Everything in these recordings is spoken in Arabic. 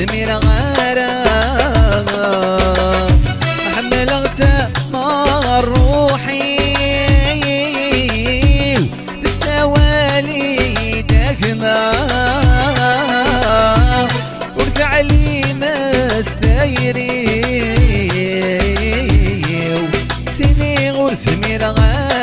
زمير غرام حملت مار روحي تستوالي دقمة ورجع لي مستيري سيدي غور زمير غرام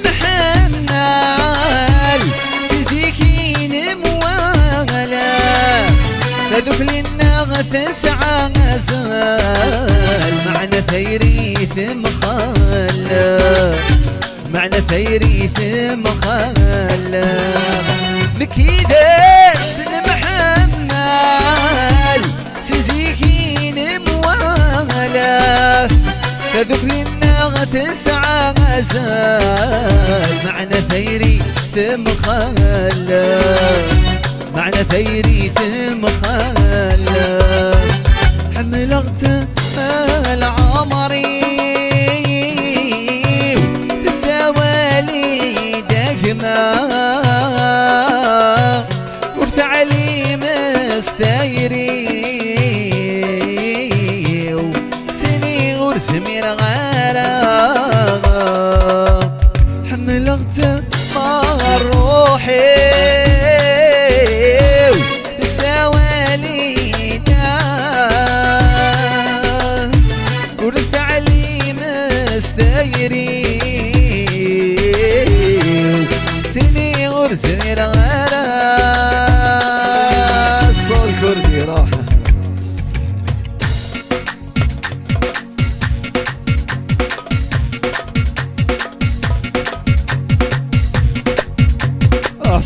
محمل تزيكين موالا تذوق للنغ تسعى غزال معنى ثيريث مخالة معنى ثيريث مخالة مكيدة سن محمل تزيكين موالا تذوق للنغ تسعى غزال معنى ثيري تمخلى معنى ثيري تمخلى حملت العمري بالسوالي دقمة وبتعليم مستيري سني ورسمي غرام حملت مار روحي السوالي دار ورفع لي مستيري سني ورزمير غرام صول كردي راحة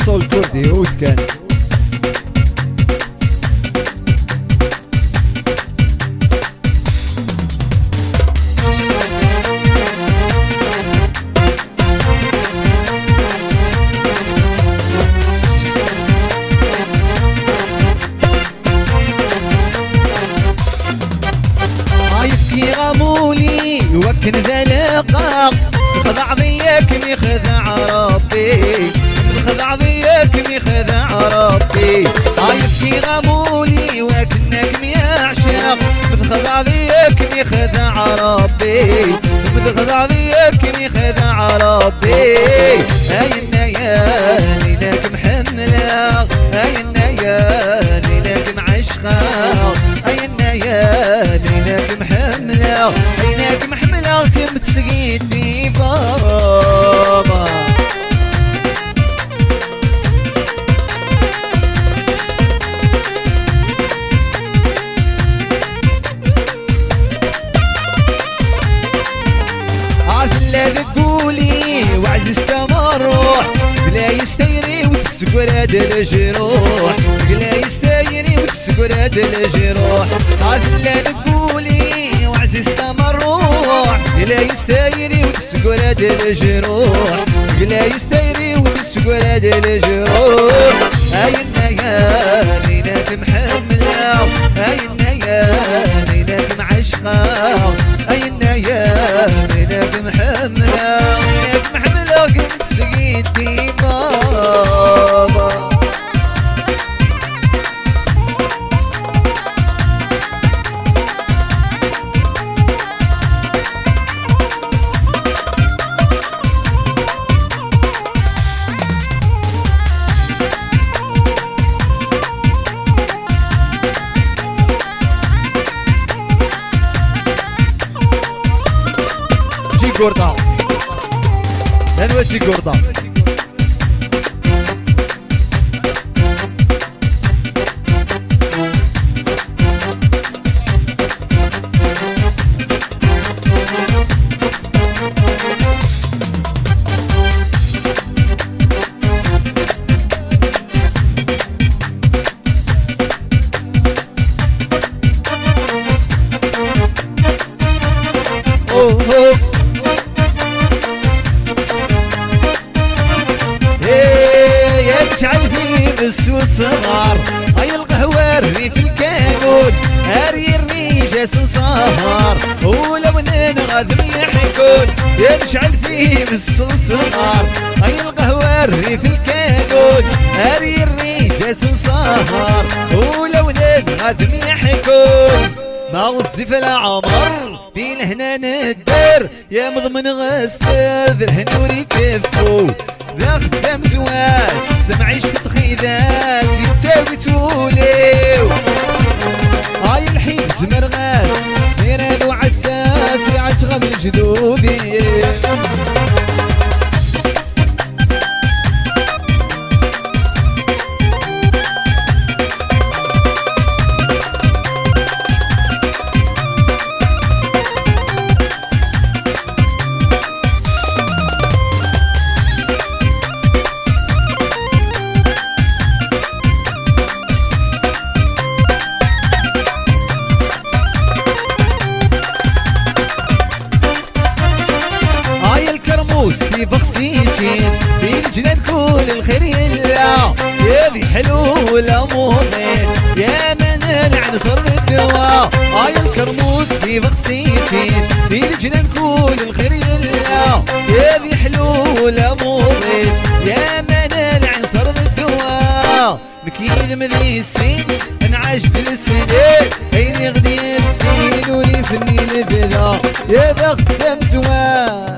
صول كردي عود كان عايزكي غمولي وكن ذلقاق خضع ضيك ميخذع ربي خذع ضيك ميخذع ربي عايزكي غمولي وكنك ميعشق خذع ضيك ميخذع ربي خذع ضيك ميخذع ربي هاي النيان لك محملة هاي النيان لك معشقة هاي النيان لك محملة هاي لك محملة كم تسقيتني بابا تقولي وعز استمر بلا يستيري وتسكر هاد الجروح بلا يستيري وتسكر هاد الجروح عزلة تقولي وعز استمر بلا يستيري وتسكر هاد الجروح بلا يستيري وتسكر هاد الجروح هاي النيان لك محملة هاي النيان لك معشقة هاي النيان لك محملة لك محملة قمت سقيتي بابا وسي كوردا. يشعل في مس والصغار هاي القهوة الريف الكانون هاري الريجة سهر ولو ننغذ يحكون. يشعل في مس والصغار هاي القهوة الريف الكانون هاري الريجة سهر ولو ننغذ يحكون. ما وصف العمر بين هنا ندر يا مضمن غسر ذا الهنور يكفو ذا خدام زواس معيش تخيذات يتاوي توليو. هاي الحيف مرغاس ميراد وعساس يعشغم الجدودي. في بخسيسين في الجنان كل الخير يلا يا ذي حلو ولا مهمين يا من العنصر الدواء. هاي الكرموس في بخسيسين في الجنان كل الخير يلا يا ذي حلو ولا مهمين يا من العنصر الدواء. مكيل مذي السين انعاش بالسنين هيني غدي السين وريفني البذا يا ذا خدام زوان.